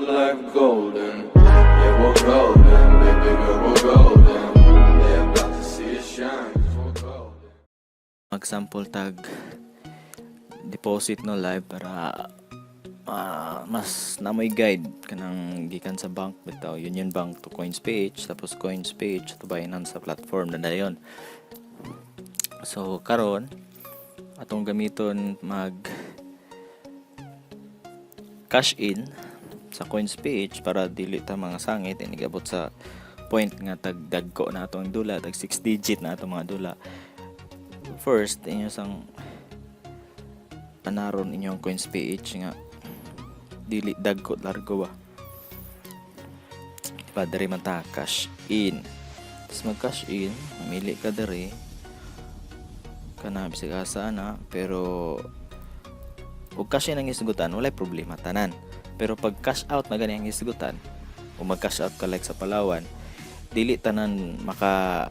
like golden. Yeah, we're golden, baby girl, we're golden. They're about to see us shine, 'cause we're golden. Mag-sample tag deposit no live para mas namoy guide kanang gikan sa bank bitaw Union Bank to Coins page, tapos Coins page to Binance sa platform na dayon. So karon atong gamiton mag cash in sa Coins page para dili ta mga sangit inigabot sa point nga tagdagko na atong dula, tag 6 digit na atong mga dula. First inyo sang anaron inyong Coins page nga dili dagko largo ba padre man ta cash in. Tapos mag cash in, mamili ka dere kana bisag asa na, pero ug cash in ang isgutan walay problema tanan. Pero pag cash out na gani ang isgutan o mag cash out ka like sa Palawan, dili tanan maka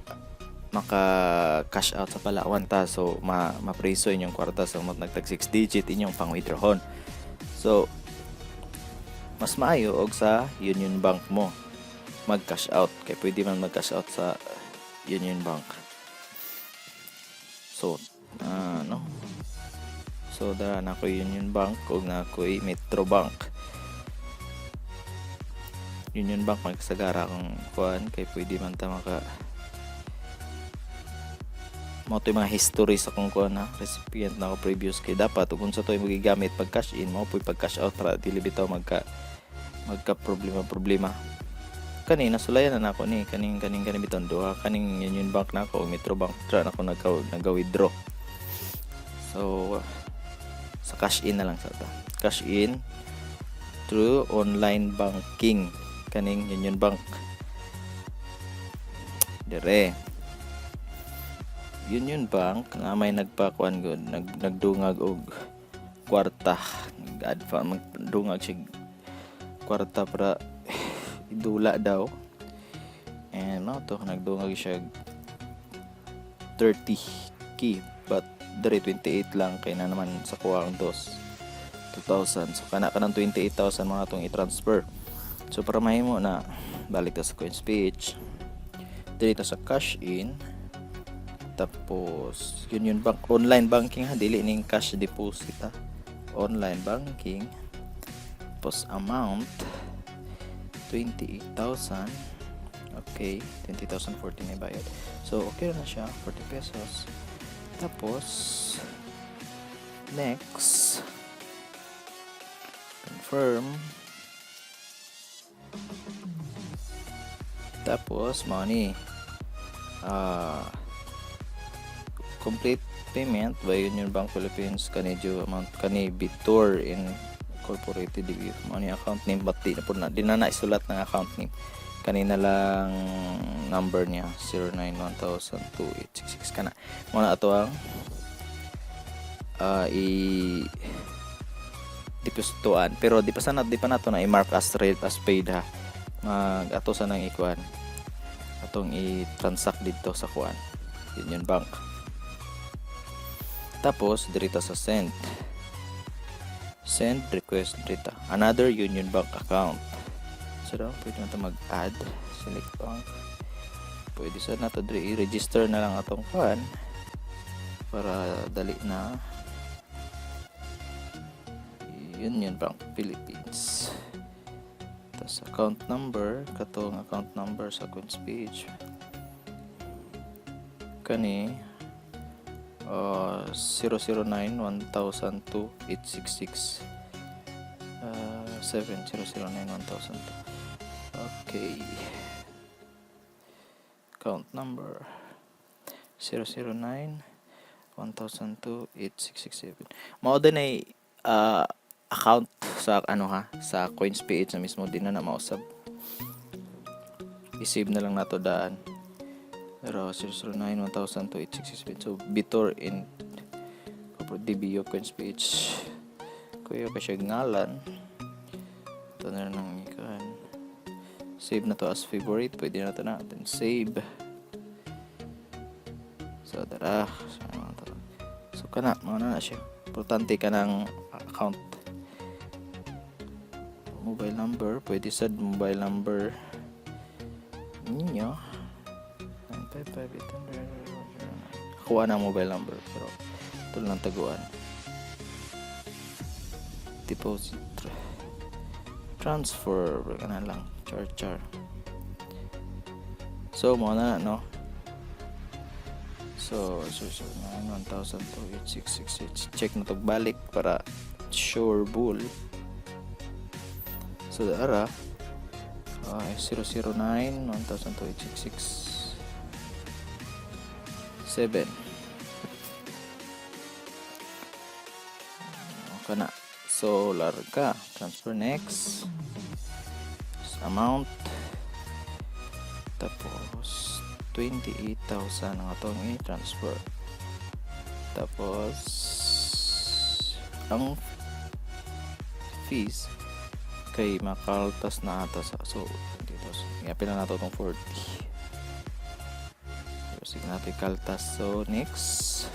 cash out sa Palawan ta, so mapreso inyong kwarta sa nagtag 6 digit inyong pang withdrawon. So mas maayo og sa Union Bank mo mag cash out, kay pwede man mag cash out sa Union Bank. So so dara na ko Union Bank ug na ko Metro Bank. Union Bank magsagara kung kuan, kay pwede man ta maka mo to mga history sa kung kuan na recipient na ko previous, kay dapat kung sa to magigamit pag cash in mo pwede pag cash out para dili bitaw magka problema. Kanina sulayan na ako ni kaning biton duha kaning Union Bank na ako, Metro Bank tra na ako nag-withdraw. So sa cash in na lang sa ta. Cash in through online banking kaning Union Bank. Dire Union Bank nga may nagpakuan gud, nagdungag og kwarta, magdungag sig kwarta para idula daw. And no to nagdungag siya 30k, but dere 28 lang kay na naman sa kuwang 2,000. So kana 28,000 mga tong i-transfer. So para mahimo na balik ta sa Coins page, dito sa cash in, tapos Union Bank online banking ha, dili ning cash deposit ha, online banking. Tapos amount 28,000. Okay, 20,014 na bayad. So okay na siya, 40 pesos. Tapos next confirm. Tapos money complete payment by Union Bank Philippines kanidyo amount kani Bitor Incorporated money account name, but di na naisulat ng account name, kanina lang number niya 09102866 kana mo na ato ang depositoan, pero di pa nato na i-mark as paid ha. Ato sa nang ikuan atong i-transact dito sa kuan Union Bank. Tapos dirita sa send request dito another Union Bank account. So daw pwede na ito mag-add, select bank, pwede sa na ito i-register na lang atong kuan para dali na Union Bank Philippines. Tapos account number, katong account number sa Coins page kani 009-1002-866 7009-1002. Okay, account number 009-1002-8667. Mao din ay account sa sa Coins page na mismo, din na mausab. I-save na lang nato daan. Pero 009-1002-8667. So Bitor in DBO Coins page. Kuya pa siya ngalan. Ito na lang ikan. Save na to as favorite. Pwede na to natin save. So dara. So kana, mga na siya. Importante ka ng account. mobile number, pwede sad mobile number ninyo. 955-800. Kuha na mobile number, pero ito lang taguan. Deposit, transfer, na lang, char. So mo na, no? So 1,000-866. Check na to balik para sure bull. So dara 009 1,000-866 7 kana. So larga, transfer next, amount, tapos 28,000 ang atong i-transfer. Tapos ang fees kay makaltas na ata sa, so dito i-apply na nato itong 40. So sige natin kaltas. So next,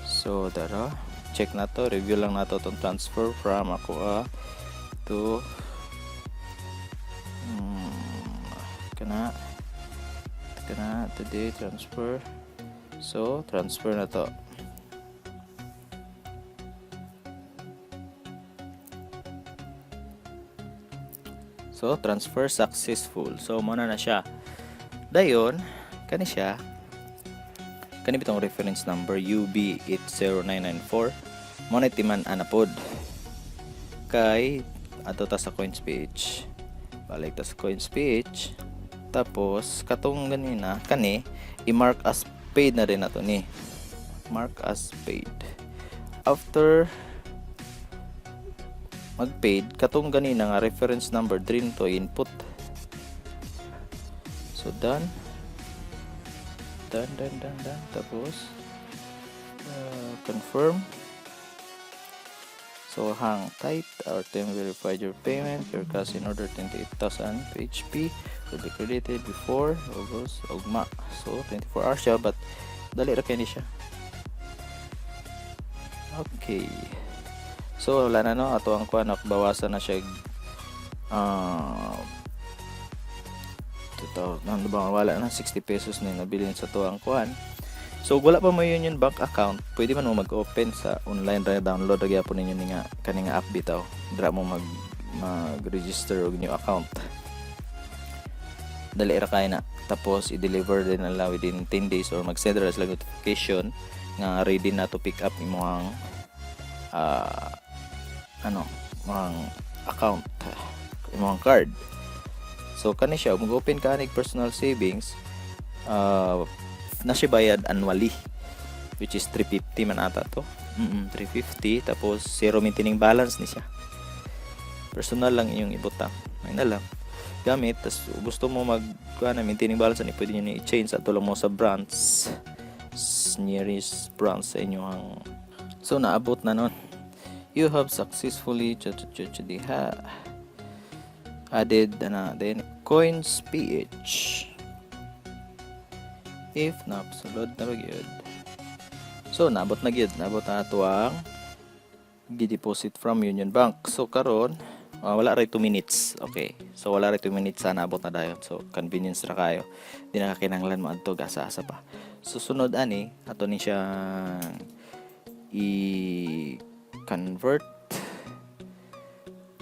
so dara, check na to, review lang nato itong transfer from ako to kana today transfer. So transfer na to. So transfer successful. So muna na siya. Dayon kani siya, kani bitong reference number UB80994 mo na timan anapod kay ato ta sa coins page. Balik ta sa coins page, tapos katong ganina kani i-mark as paid na rin nato ni, mark as paid. After mag-paid, katong ganina nga reference number drin to input. So done. Tapos confirm. So hang tight, our team verified your payment. Your cash in order 28,000 PHP will be credited before August ugma. So 24 hours siya, but dali ra kay ni siya. Okay. So wala na, no, ato ang kuan bawasan na siya 2,000, ano ba, wala na 60 pesos na nabilin sa to ang kuan. So wala pa mo Union Bank account, pwede man mo mag-open sa online ra, download ra gyapon ninyo nga kani nga app bitaw. Dira mo mag-register og new account. Dali ra kay na. Tapos i-deliver din nila within 10 days or mag-send ra sila notification nga ready na to pick up imong mga account, imong card. So kani siya, mag-open ka nig personal savings, na siya bayad annually, which is 350 man ata to. 350, tapos zero maintaining balance ni siya. Personal lang inyong ibutang, may na lang gamit. Tas gusto mo maintaining balance ni, pwede niyo i-change ato lang mo sa branch, nearest branch sa inyong. So naabot na nun. You have successfully added then coins PH. If sulod na magyud. So nabot na gyud, nabot na ato ang gi-deposit from Union Bank. So karon wala ray 2 minutes. Okay. So wala ray 2 minutes sa nabot na dayon. So convenience ra kayo. Di na kinahanglan mo adto asa-asa pa. Susunod ani ato ni siya i-convert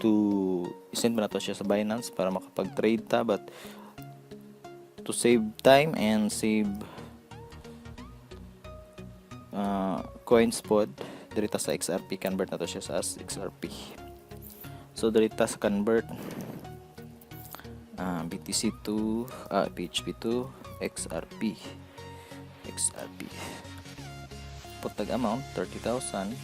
to send mo na to siya sa Binance para makapag-trade ta, but to save time and save coins pod, dirita sa XRP, convert na to siya sa XRP. So dirita sa convert BTC to PHP to XRP. Put tag amount 30,000.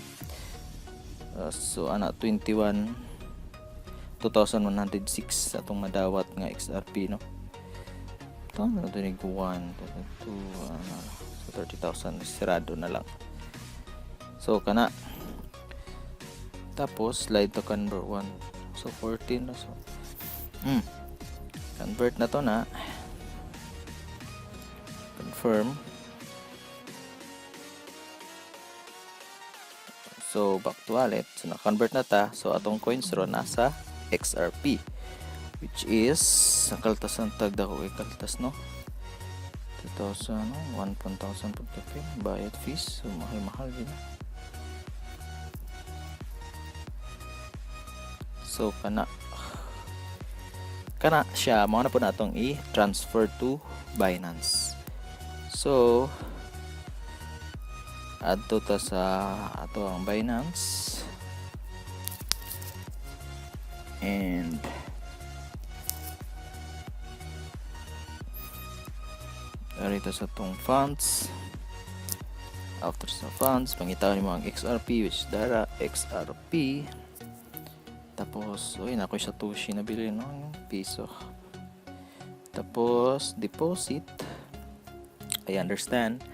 So ana 2,106 atong madawat nga XRP, no. Ito na ito nig 1, 2, so 30,000 sirado na lang. So kana, tapos slide to convert 1, so 14 na. So convert na to na, confirm. So back to wallet, so na-convert na ta. So atong coins ron nasa XRP, which is ang kaltas ng tagda ko kaltas no 2,000 no 1,000 pud kape bayad fees, so mahal din. So kana siya mo na po natong i-transfer to Binance. So adto ta sa ato ang Binance, and arito sa tong funds. After sa funds, pangitaw nimo ang XRP, which dara XRP. Tapos uy na ko sa Satoshi na bili no piso. Tapos deposit, I understand.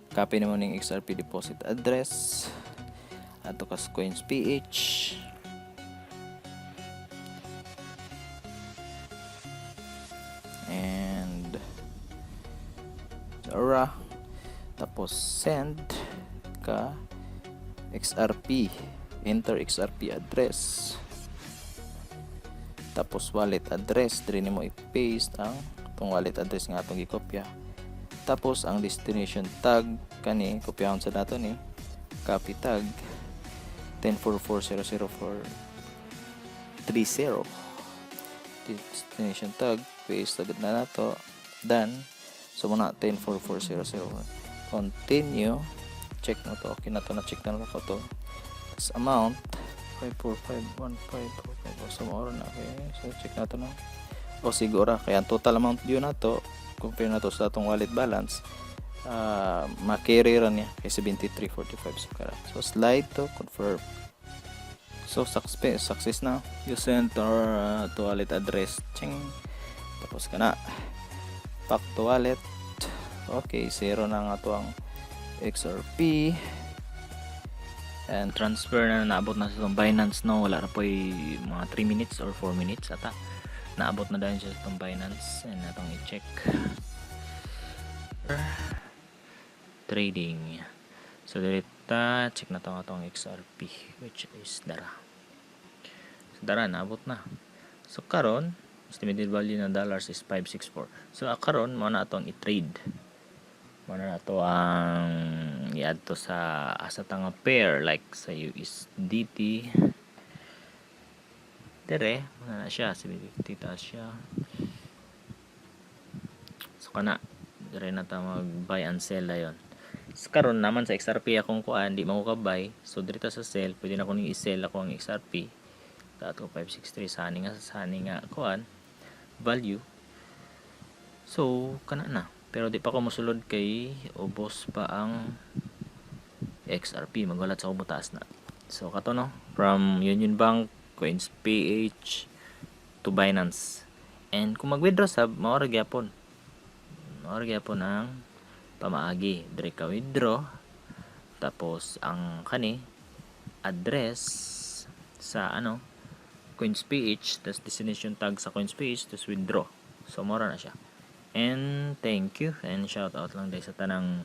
Copy naman ng XRP deposit address. Ato kas coins PH. And Zara. Tapos send ka XRP. Enter XRP address. Tapos wallet address, diri nimo i-paste ang tong wallet address nga atong gikopya. Tapos ang destination tag kani kopyahon sa dato ni copy tag 10440030. Destination tag paste agad na nato, done. So muna 104400 continue, check na to, okay na to, na check na ko to. Tapos amount 5451545, so moro na, okay. So check na to na. O siguro kaya ang total amount due na to compare na to sa atong wallet balance, ma-carry ra niya kay 7345. So slide to confirm. So success na. You send to wallet address. Ching. Tapos kana. Back to wallet. Okay, zero na nga to ang XRP. And transfer na naabot na sa Binance no. Wala na po mga 3 minutes or 4 minutes ata. Naabot na dahil siya sa Binance. And natong i-check. Trading. So direta check na itong XRP, which is dara. So dara naabot na. So karon estimated value ng dollars is 564. So karon mo na itong i-trade. Mo na to ang i-add to sa asa tanga pair like sa USDT. Dire mo na siya 750 taas siya. So kana dire na ta mag buy and sell dayon. So karon naman sa XRP akong kuan di man ko ka-buy. So dito sa sell pwede na ko ning i-sell ako ang XRP. Dato 563 sa ani nga kuan value. So kana na. Pero di pa ko mosulod kay ubos pa ang XRP, magwalat sa butas na. So kato no, from Union Bank, Coins PH to Binance. And kung mag-withdraw sab, maora gyapon. Maora gyapon ang pamaagi. Dire ka withdraw. Tapos ang kani address sa Coins PH, tas destination tag sa Coins PH, tas withdraw. So maora na siya. And thank you and shout out lang dahil sa tanang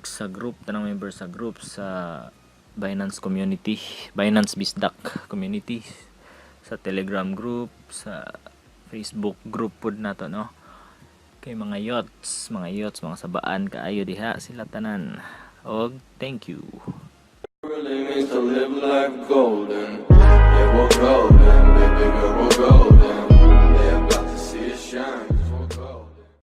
sa group, tanang member sa group sa Binance community, Binance Bisdak community, sa Telegram group, sa Facebook group pod nato no. Kay mga yachts, mga sabaan kaayo diha sila tanan. Og thank you. Really means to live life golden. Yeah, we're golden.